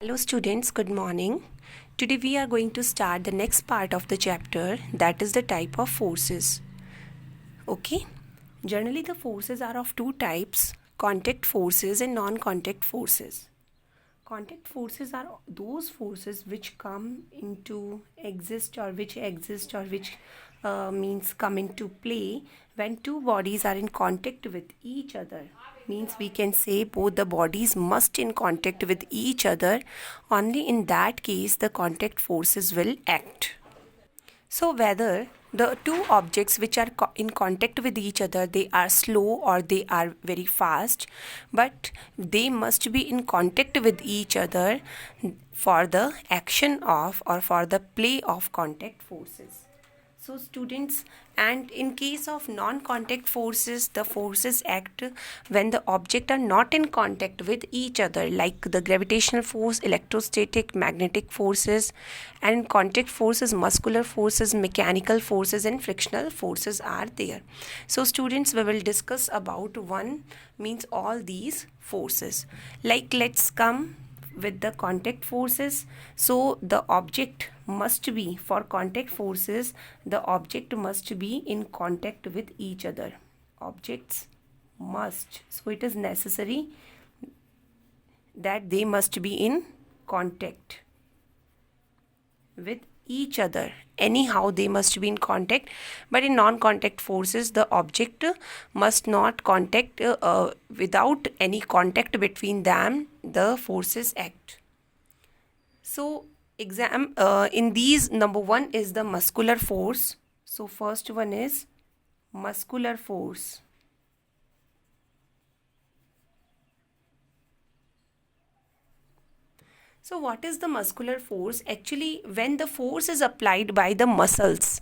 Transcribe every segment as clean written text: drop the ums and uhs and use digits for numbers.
Hello students, good morning. Today we are going to start the next part of the chapter, that is the type of forces. Okay? Generally the forces are of two types, contact forces and non-contact forces. Contact forces are those forces which come into exist or which exist or which means come into play when two bodies are in contact with each other. Means we can say both the bodies must in contact with each other. Only in that case the contact forces will act. So whether the two objects which are in contact with each other, they are slow or they are very fast, but they must be in contact with each other for the action of or for the play of contact forces. So students, and in case of non-contact forces, the forces act when the object are not in contact with each other, like the gravitational force, electrostatic, magnetic forces, and contact forces, muscular forces, mechanical forces, and frictional forces are there. So students, we will discuss about one means all these forces. Like let's come with the contact forces. So the object must be, for contact forces, the object must be in contact with each other. Objects must, so it is necessary that they must be in contact with each other. Anyhow they must be in contact, but in non-contact forces the object must not contact, without any contact between them the forces act. So in these, number one is the muscular force. So first one is muscular force. So what is the muscular force? Actually, when the force is applied by the muscles.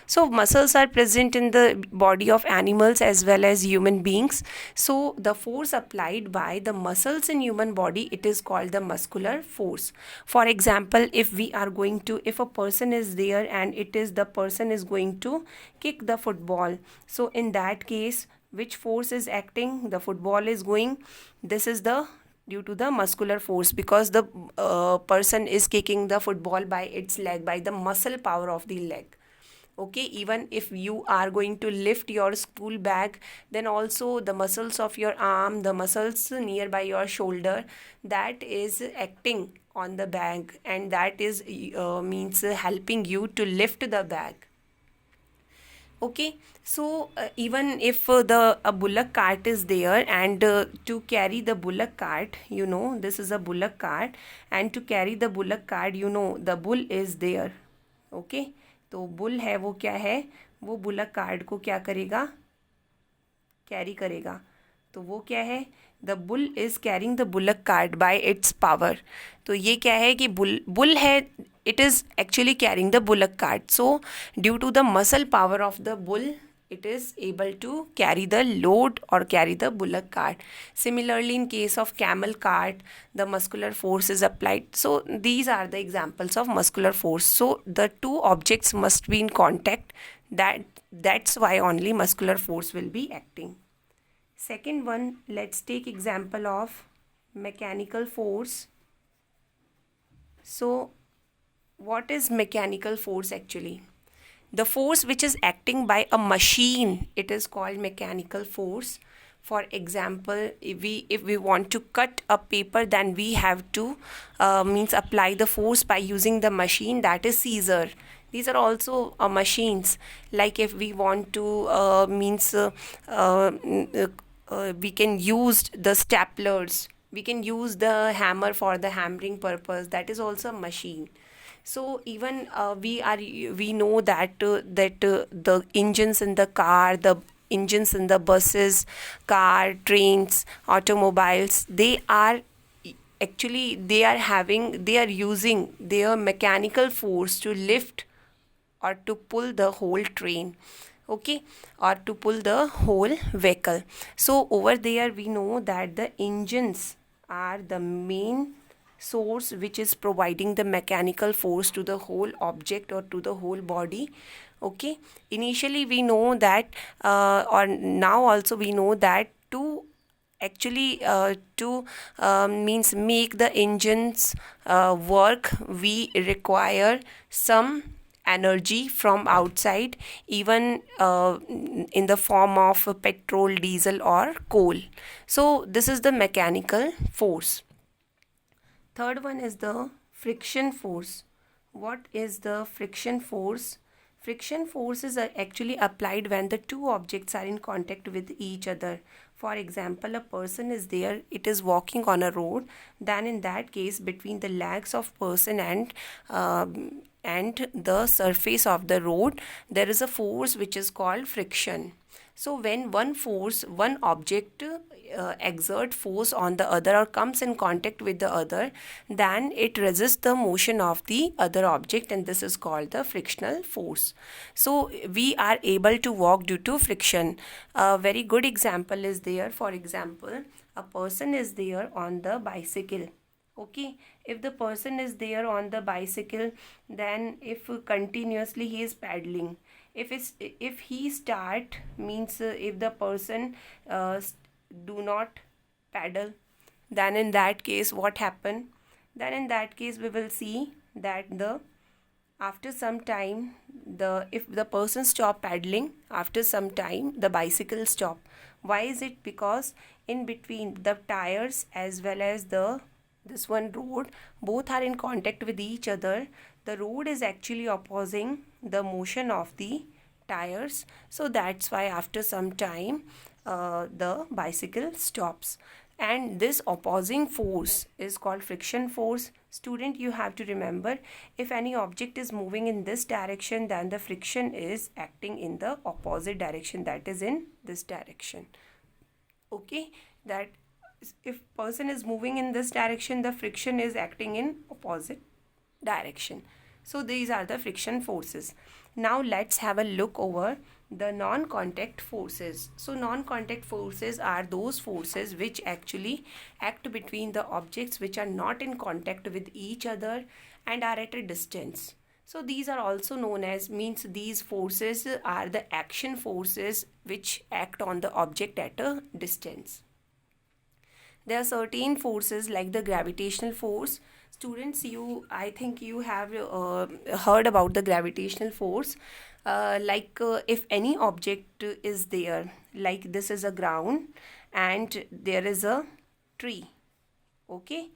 So muscles are present in the body of animals as well as human beings. So the force applied by the muscles in human body, it is called the muscular force. For example, if a person is there and the person is going to kick the football. So in that case, which force is acting? The football is going. This is the due to the muscular force, because the person is kicking the football by its leg, by the muscle power of the leg. Okay, even if you are going to lift your school bag, then also the muscles of your arm, the muscles nearby your shoulder, that is acting on the bag, and that is means helping you to lift the bag. Okay, so even if the a bullock cart is there, and to carry the bullock cart, this is a bullock cart, and to carry the bullock cart, the bull is there. Okay, तो bull है वो क्या है, वो bullock card को क्या करेगा, carry करेगा. तो वो क्या है, the bull is carrying the bullock card bye it's power. तो ये क्या है कि बुल है, it is actually carrying the bullock cart. So due to the muscle power of the bull, it is able to carry the load or carry the bullock cart. Similarly, in case of camel cart, the muscular force is applied. So these are the examples of muscular force. So the two objects must be in contact. That's why only muscular force will be acting. Second one, let's take example of mechanical force. So what is mechanical force actually? The force which is acting by a machine, it is called mechanical force. For example, if we want to cut a paper, then we have to means apply the force by using the machine, that is scissor. These are also machines. Like if we want to we can use the staplers, we can use the hammer for the hammering purpose, that is also a machine. So even we know that the engines in the car, the engines in the buses, car, trains, automobiles, they are using their mechanical force to lift or to pull the whole train. Okay, or to pull the whole vehicle. So over there we know that the engines are the main source which is providing the mechanical force to the whole object or to the whole body. Okay, initially we know that or now also we know that to actually to means make the engines work, we require some energy from outside, even in the form of petrol, diesel, or coal. So this is the mechanical force. Third one is the friction force. What is the friction force? Friction forces are actually applied when the two objects are in contact with each other. For example, a person is there, it is walking on a road, then in that case between the legs of person and the surface of the road, there is a force which is called friction. So when one object exert force on the other or comes in contact with the other, then it resists the motion of the other object, and this is called the frictional force. So we are able to walk due to friction. A very good example is there. For example, a person is there on the bicycle. Okay, if the person is there on the bicycle, then if continuously he is paddling, if he start means if the person do not paddle, then in that case what happen? Then in that case we will see that the after some time, the if the person stop paddling, after some time the bicycle stop. Why is it? Because in between the tires as well as the this one road, both are in contact with each other. The road is actually opposing the motion of the tires, so that's why after some time the bicycle stops, and this opposing force is called friction force. Student, you have to remember, if any object is moving in this direction, then the friction is acting in the opposite direction, that is in this direction. Okay, that if person is moving in this direction, the friction is acting in opposite direction. So these are the friction forces. Now let's have a look over the non-contact forces. So non-contact forces are those forces which actually act between the objects which are not in contact with each other and are at a distance. So these are also known as, means these forces are the action forces which act on the object at a distance. There are certain forces like the gravitational force. Students, I think you have heard about the gravitational force. If any object is there, like this is a ground and there is a tree. Okay,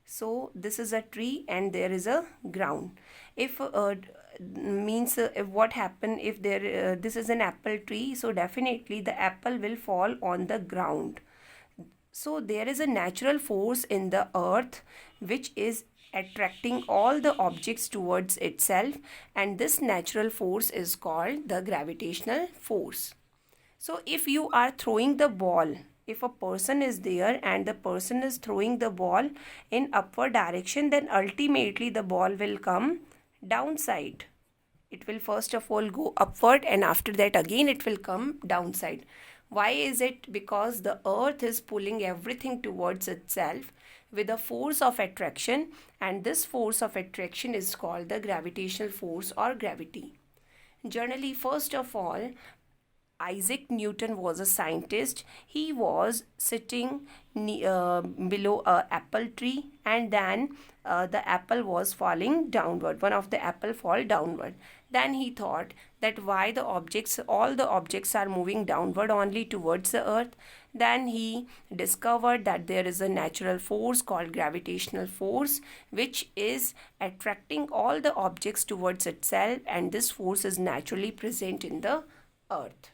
so this is a tree and there is a ground. If if what happen if there this is an apple tree, so definitely the apple will fall on the ground. So there is a natural force in the earth which is attracting all the objects towards itself, and this natural force is called the gravitational force. So if you are throwing the ball, if a person is there and the person is throwing the ball in upward direction, then ultimately the ball will come downside. It will first of all go upward and after that again it will come downside. Why is it? Because the earth is pulling everything towards itself with a force of attraction, and this force of attraction is called the gravitational force or gravity. Generally, first of all, Isaac Newton was a scientist. He was sitting below a apple tree, and then the apple was falling downward. One of the apple fall downward. Then he thought that why all the objects are moving downward only towards the earth. Then he discovered that there is a natural force called gravitational force which is attracting all the objects towards itself, and this force is naturally present in the earth.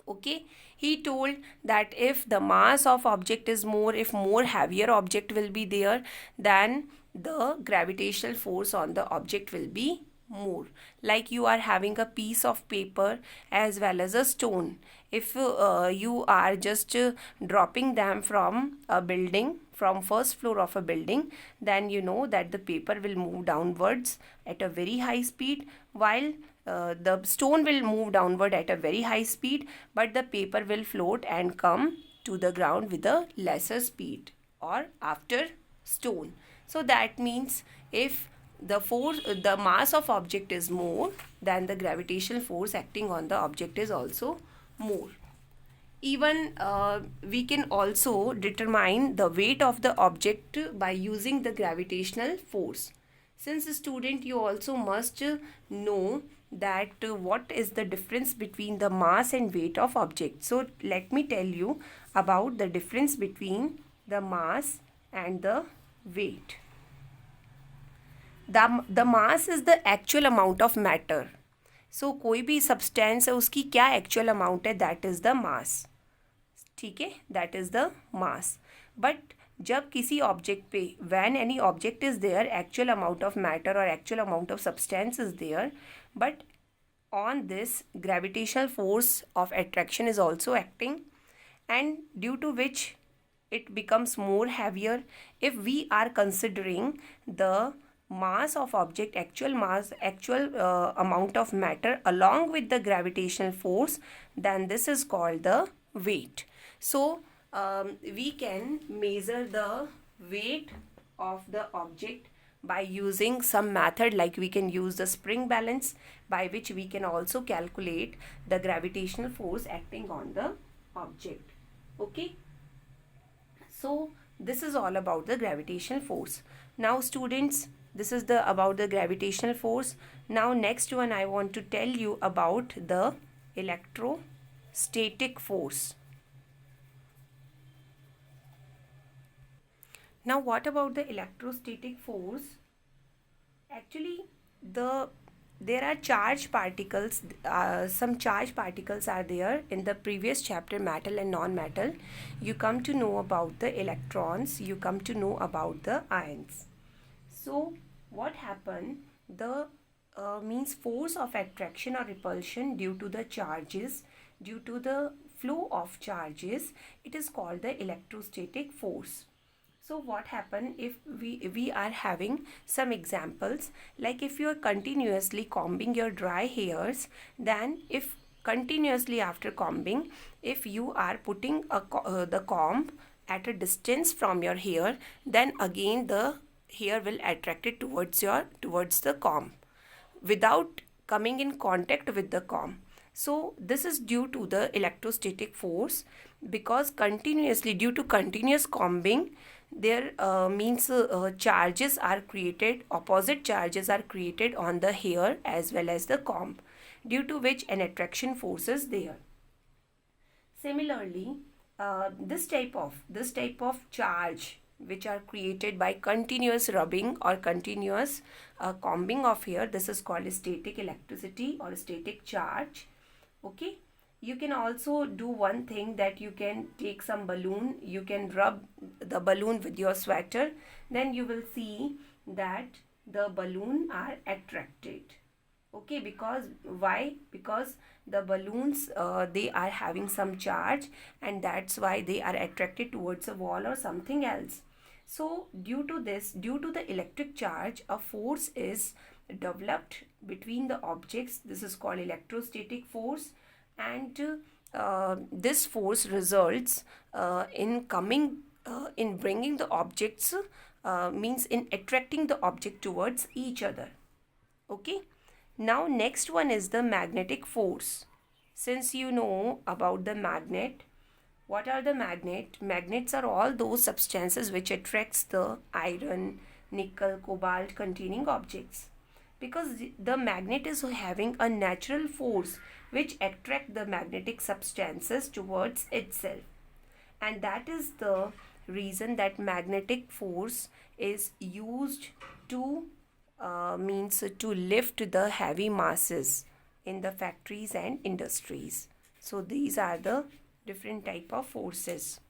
Okay, he told that if the mass of object is more, if more heavier object will be there, then the gravitational force on the object will be more. Like you are having a piece of paper as well as a stone. If you are just dropping them from a building, from first floor of a building, then you know that the paper will move downwards at a very high speed, while the stone will move downward at a very high speed, but the paper will float and come to the ground with a lesser speed or after stone. So that means if the mass of object is more, then the gravitational force acting on the object is also more. Even we can also determine the weight of the object by using the gravitational force. Since a student, you also must know that what is the difference between the mass and weight of object. So let me tell you about the difference between the mass and the weight. The mass is the actual amount of matter. So कोई भी substance है उसकी क्या actual amount है, that is the mass. ठीक है, that is the mass. But जब किसी object पे, when any object is there, actual amount of matter or actual amount of substance is there, but on this gravitational force of attraction is also acting, and due to which it becomes more heavier. If we are considering the mass of object, actual mass, actual amount of matter along with the gravitational force, then this is called the weight. So we can measure the weight of the object by using some method, like we can use the spring balance, by which we can also calculate the gravitational force acting on the object. Okay, so this is all about the gravitational force. Now students, this is the about the gravitational force. Now next one I want to tell you about the electrostatic force. Now what about the electrostatic force? Actually there are charged particles, some charged particles are there in the previous chapter, metal and non-metal. You come to know about the electrons, you come to know about the ions. So what happened, the means force of attraction or repulsion due to the charges, due to the flow of charges, it is called the electrostatic force. So what happen if we are having some examples, like if you are continuously combing your dry hairs, then if continuously after combing, if you are putting the comb at a distance from your hair, then again the hair will attract it towards the comb without coming in contact with the comb. So this is due to the electrostatic force, because continuously, due to continuous combing, there charges are created, opposite charges are created on the hair as well as the comb, due to which an attraction force is there. Similarly, this type of charge which are created by continuous rubbing or continuous combing of hair, this is called static electricity or static charge. Okay, you can also do one thing, that you can take some balloon, you can rub the balloon with your sweater, then you will see that the balloon are attracted. Okay, because why? Because the balloons they are having some charge, and that's why they are attracted towards a wall or something else. So due to this, due to the electric charge, a force is developed between the objects. This is called electrostatic force, and this force results in bringing the objects, means in attracting the object towards each other. Okay, now next one is the magnetic force. Since you know about the magnet, what are the magnet? Magnets are all those substances which attracts the iron, nickel, cobalt containing objects, because the magnet is having a natural force which attract the magnetic substances towards itself, and that is the reason that magnetic force is used to to lift the heavy masses in the factories and industries. So these are the different type of forces.